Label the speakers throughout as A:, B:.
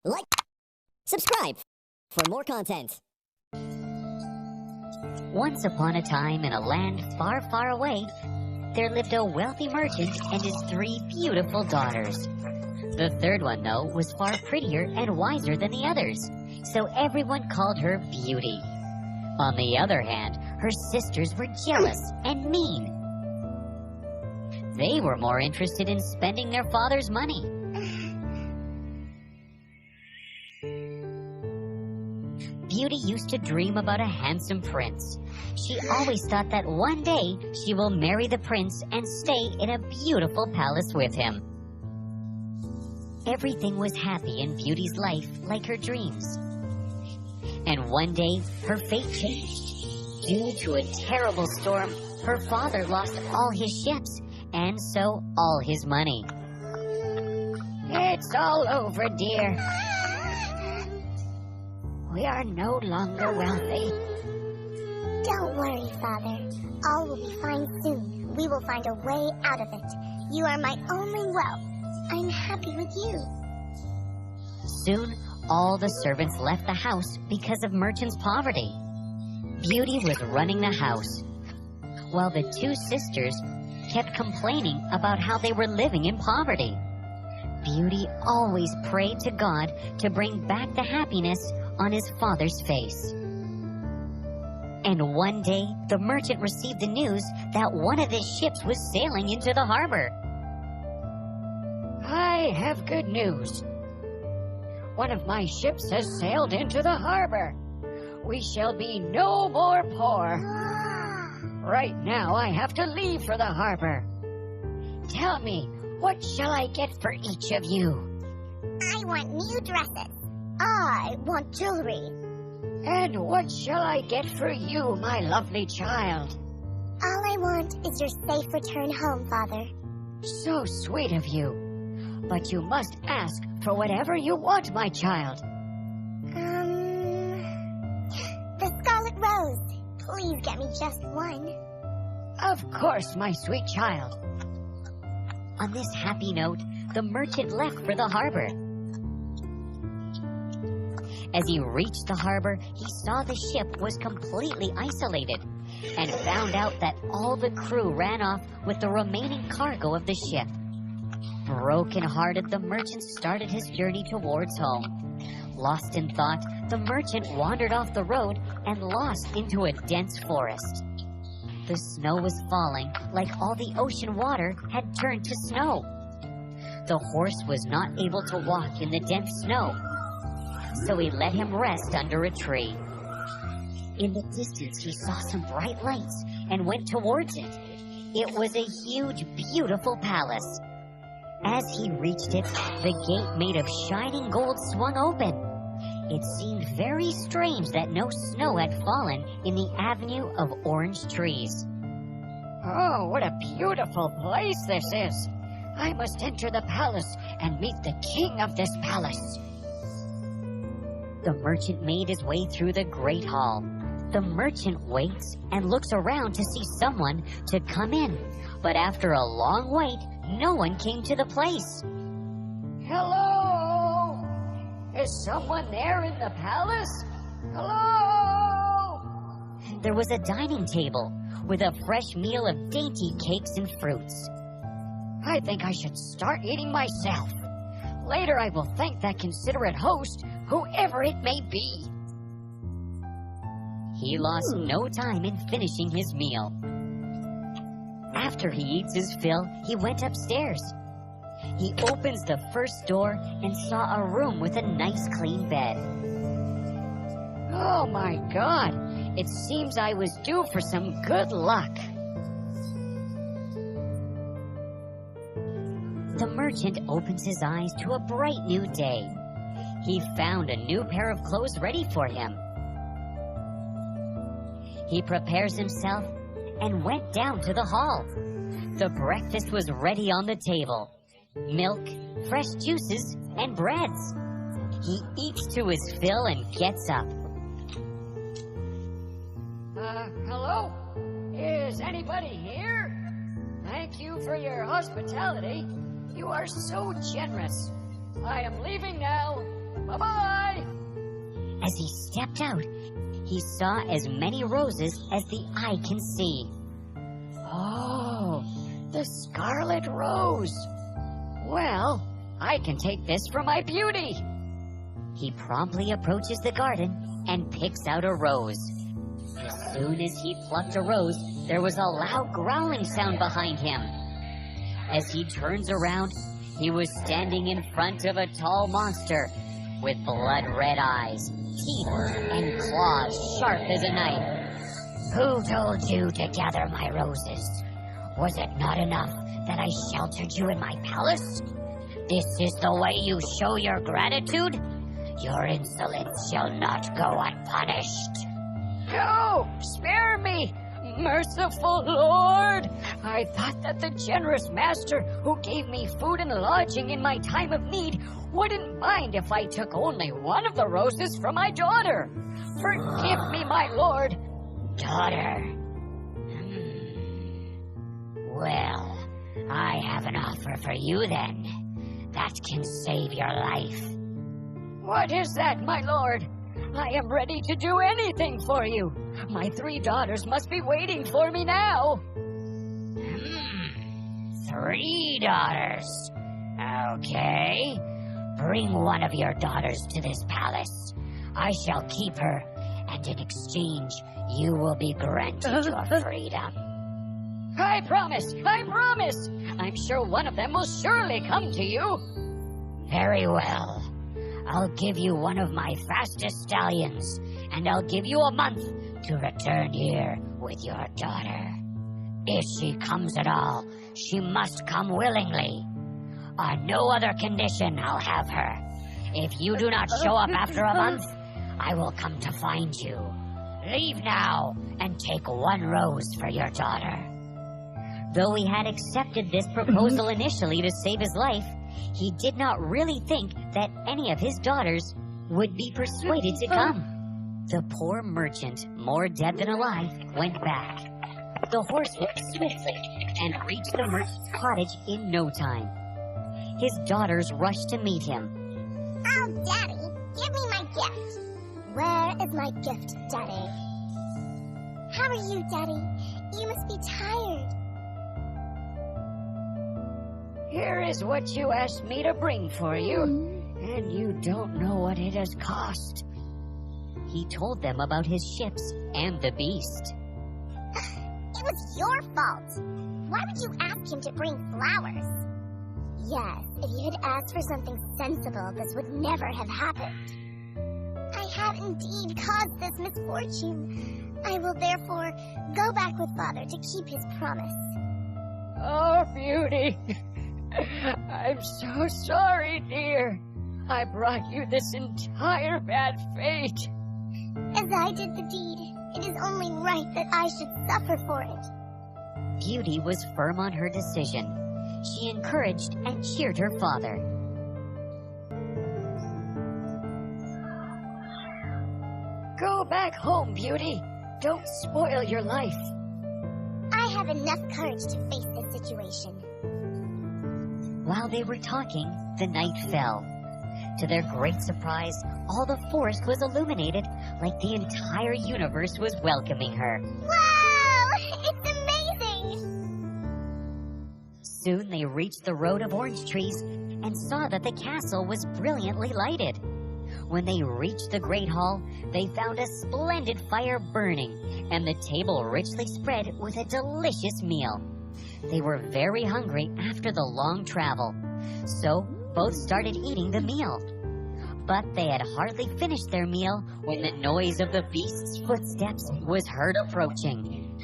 A: Like, subscribe for more content.
B: Once upon a time in a land far, far away, there lived a wealthy merchant and his 3 beautiful daughters. The third one, though, was far prettier and wiser than the others, so everyone called her Beauty. On the other hand, her sisters were jealous and mean. They were more interested in spending their father's money. Beauty used to dream about a handsome prince. She always thought that one day she will marry the prince and stay in a beautiful palace with him. Everything was happy in Beauty's life like her dreams. And one day, her fate changed. Due to a terrible storm, her father lost all his ships, and so all his money. It's all over, dear. We are no longer wealthy.
C: Don't worry, Father. All will be fine soon. We will find a way out of it. You are my only wealth. I'm happy with you.
B: Soon, all the servants left the house because of Merchant's poverty. Beauty was running the house, while the 2 sisters kept complaining about how they were living in poverty. Beauty always prayed to God to bring back the happiness on his father's face. And one day, the merchant received the news that one of his ships was sailing into the harbor. I have good news. One of my ships has sailed into the harbor. We shall be no more poor. Right now, I have to leave for the harbor. Tell me, what shall I get for each of you?
C: I want new dresses. I want jewelry.
B: And what shall I get for you, my lovely child?
C: All I want is your safe return home, Father.
B: So sweet of you. But you must ask for whatever you want, my child.
C: The Scarlet Rose. Please get me just one.
B: Of course, my sweet child. On this happy note, the merchant left for the harbor. As he reached the harbor, he saw the ship was completely isolated and found out that all the crew ran off with the remaining cargo of the ship. Broken-hearted, the merchant started his journey towards home. Lost in thought, the merchant wandered off the road and lost into a dense forest. The snow was falling like all the ocean water had turned to snow. The horse was not able to walk in the dense snow, so he let him rest under a tree. In the distance, he saw some bright lights and went towards it. It was a huge, beautiful palace. As he reached it, the gate made of shining gold swung open. It seemed very strange that no snow had fallen in the avenue of orange trees. Oh, what a beautiful place this is! I must enter the palace and meet the king of this palace. The merchant made his way through the great hall. The merchant waits and looks around to see someone to come in, but after a long wait, no one came to the place. Hello? Is someone there in the palace? Hello? There was a dining table with a fresh meal of dainty cakes and fruits. I think I should start eating myself. Later I will thank that considerate host, whoever it may be. He lost no time in finishing his meal. After he eats his fill, he went upstairs. He opens the first door and saw a room with a nice clean bed. Oh my God! It seems I was due for some good luck. The merchant opens his eyes to a bright new day. He found a new pair of clothes ready for him. He prepares himself and went down to the hall. The breakfast was ready on the table. Milk, fresh juices, and breads. He eats to his fill and gets up. Hello? Is anybody here? Thank you for your hospitality. You are so generous. I am leaving now.
D: Bye-bye.
B: As he stepped out, he saw as many roses as the eye can see.
D: Oh, the scarlet rose. Well, I can take this for my beauty.
B: He promptly approaches the garden and picks out a rose. As soon as he plucked a rose, there was a loud growling sound behind him. As he turns around, he was standing in front of a tall monster with blood-red eyes, teeth, and claws sharp as a knife.
D: Who told you to gather my roses? Was it not enough that I sheltered you in my palace? This is the way you show your gratitude? Your insolence shall not go unpunished. No! Spare me! Merciful Lord! I thought that the generous master who gave me food and lodging in my time of need wouldn't mind if I took only one of the roses from my daughter. Forgive me, my lord. Daughter. Well, I have an offer for you then. That can save your life. What is that, my lord? I am ready to do anything for you. My 3 daughters must be waiting for me now. 3 daughters. Okay. Bring one of your daughters to this palace. I shall keep her, and in exchange, you will be granted your freedom. I promise! I promise! I'm sure one of them will surely come to you. Very well. I'll give you one of my fastest stallions, and I'll give you a month to return here with your daughter. If she comes at all, she must come willingly. On no other condition I'll have her. If you do not show up after a month, I will come to find you. Leave now and take 1 rose for your daughter.
B: Though he had accepted this proposal initially to save his life, he did not really think that any of his daughters would be persuaded to come. The poor merchant, more dead than alive, went back. The horse went swiftly and reached the merchant's cottage in no time. His daughters rushed to meet him.
C: Oh, Daddy, give me my gift. Where is my gift, Daddy? How are you, Daddy? You must be tired.
D: Here is what you asked me to bring for you, and you don't know what it has cost.
B: He told them about his ships and the beast.
C: It was your fault. Why would you ask him to bring flowers? Yes, if you had asked for something sensible, this would never have happened. I have indeed caused this misfortune. I will therefore go back with Father to keep his promise.
D: Oh, Beauty. I'm so sorry, dear. I brought you this entire bad fate.
C: As I did the deed, it is only right that I should suffer for it.
B: Beauty was firm on her decision. She encouraged and cheered her father.
D: Go back home, Beauty. Don't spoil your life.
C: I have enough courage to face this situation.
B: While they were talking, the night fell. To their great surprise, all the forest was illuminated like the entire universe was welcoming her.
C: Wow! It's amazing!
B: Soon they reached the road of orange trees and saw that the castle was brilliantly lighted. When they reached the great hall, they found a splendid fire burning and the table richly spread with a delicious meal. They were very hungry after the long travel, so both started eating the meal. But they had hardly finished their meal when the noise of the beast's footsteps was heard approaching.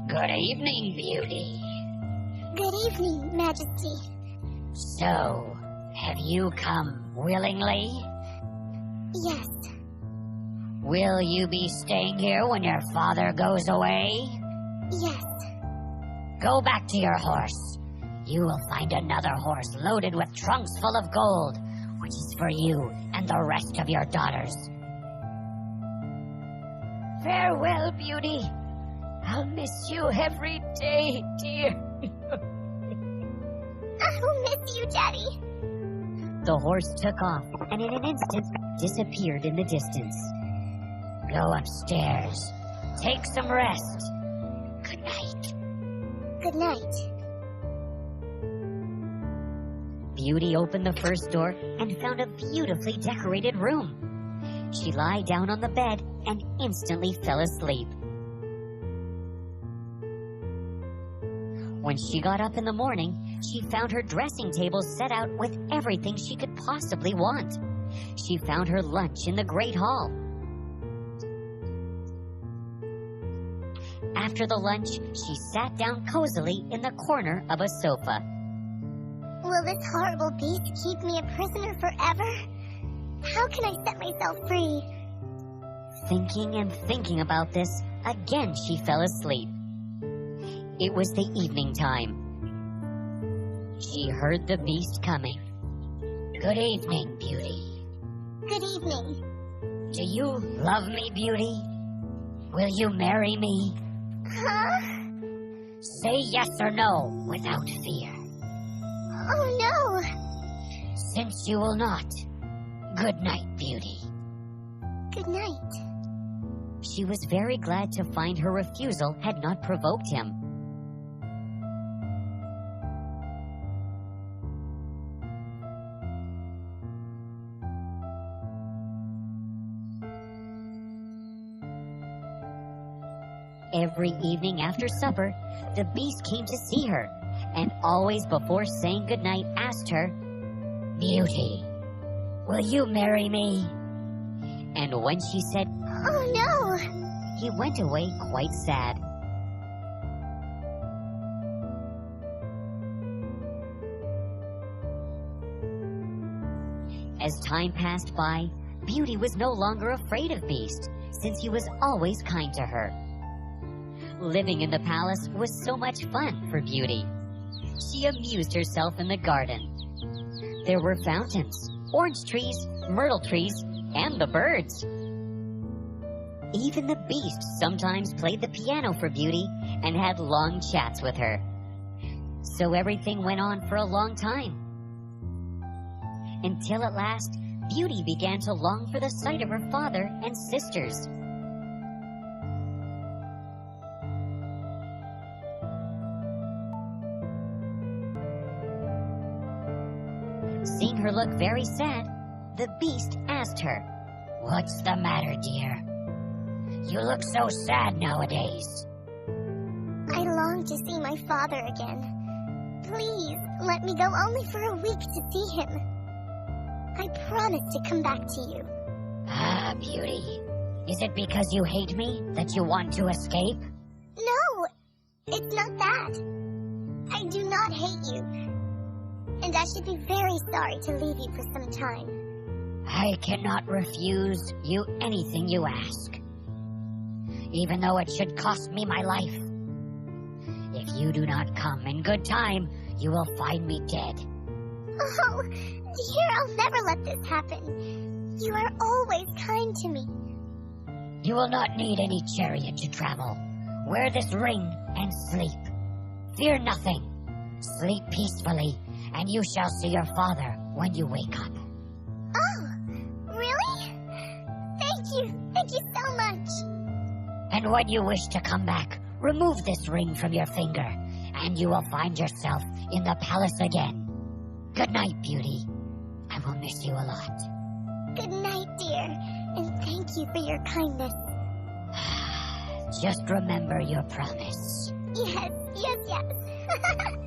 D: Good evening, Beauty.
C: Good evening, Majesty.
D: So, have you come willingly?
C: Yes.
D: Will you be staying here when your father goes away?
C: Yes.
D: Go back to your horse. You will find another horse loaded with trunks full of gold, which is for you and the rest of your daughters. Farewell, Beauty. I'll miss you every day, dear.
C: I will miss you, Daddy.
B: The horse took off and in an instant disappeared in the distance.
D: Go upstairs. Take some rest. Good night.
C: Good night.
B: Beauty opened the first door and found a beautifully decorated room. She lay down on the bed and instantly fell asleep. When she got up in the morning, she found her dressing table set out with everything she could possibly want. She found her lunch in the great hall. After the lunch, she sat down cozily in the corner of a sofa.
C: Will this horrible beast keep me a prisoner forever? How can I set myself free?
B: Thinking and thinking about this, again she fell asleep. It was the evening time. She heard the beast coming.
D: Good evening, Beauty.
C: Good evening.
D: Do you love me, Beauty? Will you marry me?
C: Huh?
D: Say yes or no without fear.
C: Oh no!
D: Since you will not, good night, Beauty.
C: Good night.
B: She was very glad to find her refusal had not provoked him. Every evening after supper, the beast came to see her, and always before saying goodnight asked her,
D: Beauty, will you marry me?
B: And when she said,
C: Oh no!
B: he went away quite sad. As time passed by, Beauty was no longer afraid of Beast, since he was always kind to her. Living in the palace was so much fun for Beauty. She amused herself in the garden. There were fountains, orange trees, myrtle trees, and the birds. Even the beast sometimes played the piano for Beauty and had long chats with her. So everything went on for a long time. Until at last, Beauty began to long for the sight of her father and sisters. Seeing her look very sad, the beast asked her,
D: What's the matter, dear? You look so sad nowadays.
C: I long to see my father again. Please, let me go only for a week to see him. I promise to come back to you.
D: Ah, Beauty. Is it because you hate me that you want to escape?
C: No, it's not that. I do not hate you. And I should be very sorry to leave you for some time.
D: I cannot refuse you anything you ask, even though it should cost me my life. If you do not come in good time, you will find me dead.
C: Oh, dear, I'll never let this happen. You are always kind to me.
D: You will not need any chariot to travel. Wear this ring and sleep. Fear nothing. Sleep peacefully, and you shall see your father when you wake up.
C: Oh, really? Thank you. Thank you so much.
D: And when you wish to come back, remove this ring from your finger, and you will find yourself in the palace again. Good night, Beauty. I will miss you a lot.
C: Good night, dear, and thank you for your kindness.
D: Just remember your promise.
C: Yes, yes, yes.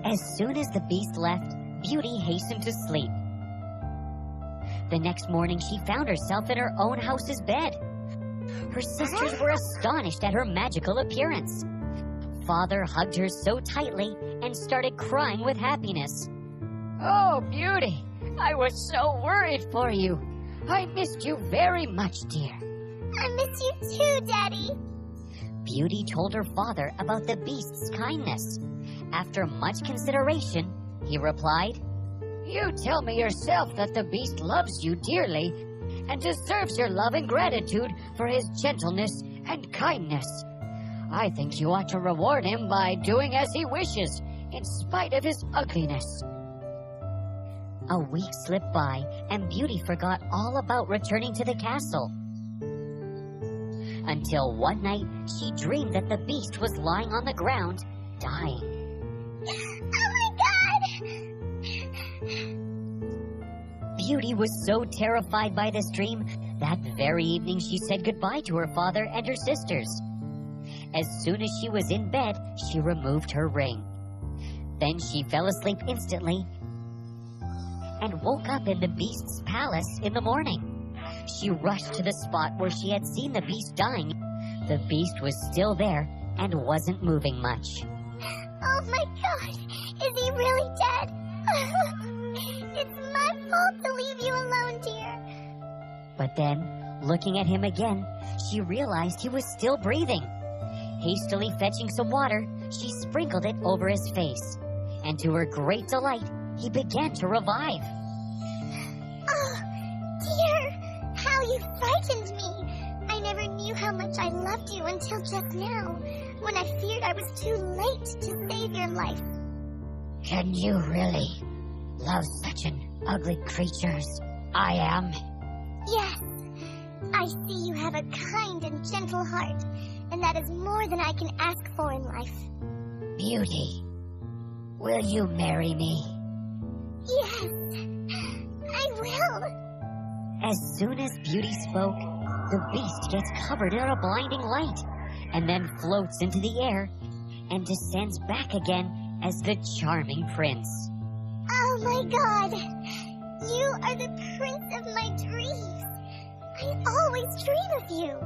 B: As soon as the beast left, Beauty hastened to sleep. The next morning, she found herself in her own house's bed. Her sisters were astonished at her magical appearance. Father hugged her so tightly and started crying with happiness.
D: Oh, Beauty, I was so worried for you. I missed you very much, dear.
C: I miss you too, Daddy.
B: Beauty told her father about the beast's kindness. After much consideration, he replied,
D: You tell me yourself that the beast loves you dearly and deserves your love and gratitude for his gentleness and kindness. I think you ought to reward him by doing as he wishes, in spite of his ugliness.
B: A week slipped by, and Beauty forgot all about returning to the castle. Until one night, she dreamed that the beast was lying on the ground, dying.
C: Oh my god!
B: Beauty was so terrified by this dream, that very evening she said goodbye to her father and her sisters. As soon as she was in bed, she removed her ring. Then she fell asleep instantly and woke up in the beast's palace in the morning. She rushed to the spot where she had seen the beast dying. The beast was still there and wasn't moving much.
C: Oh my god! Is he really dead? It's my fault to leave you alone, dear.
B: But then, looking at him again, she realized he was still breathing. Hastily fetching some water, she sprinkled it over his face. And to her great delight, he began to revive.
C: Oh, dear! How you frightened me! I never knew how much I loved you until just now, when I feared I was too late to save your life.
D: Can you really love such an ugly creature as I am?
C: Yes, I see you have a kind and gentle heart, and that is more than I can ask for in life.
D: Beauty, will you marry me?
C: Yes, I will.
B: As soon as Beauty spoke, the beast gets covered in a blinding light, and then floats into the air, and descends back again as the charming prince.
C: Oh my god! You are the prince of my dreams! I always dream of you!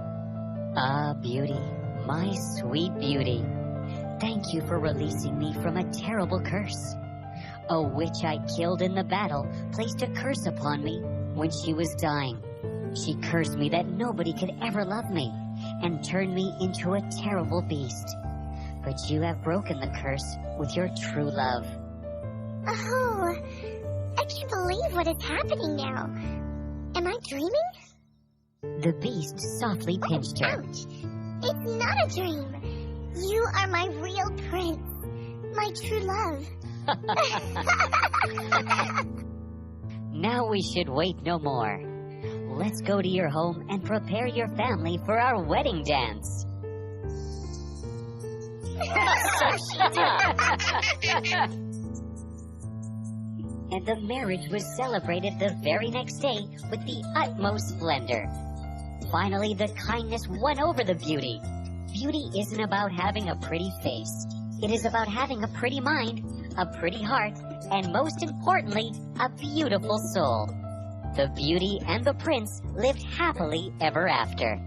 B: Ah, Beauty, my sweet Beauty. Thank you for releasing me from a terrible curse. A witch I killed in the battle placed a curse upon me when she was dying. She cursed me that nobody could ever love me and turned me into a terrible beast. But you have broken the curse with your true love.
C: Oh, I can't believe what is happening now. Am I dreaming?
B: The beast softly pinched her.
C: Ouch! It's not a dream. You are my real prince, my true love.
B: Now we should wait no more. Let's go to your home and prepare your family for our wedding dance. And the marriage was celebrated the very next day with the utmost splendor. Finally, the kindness won over the beauty. Beauty isn't about having a pretty face. It is about having a pretty mind, a pretty heart, and most importantly, a beautiful soul. The beauty and the prince lived happily ever after.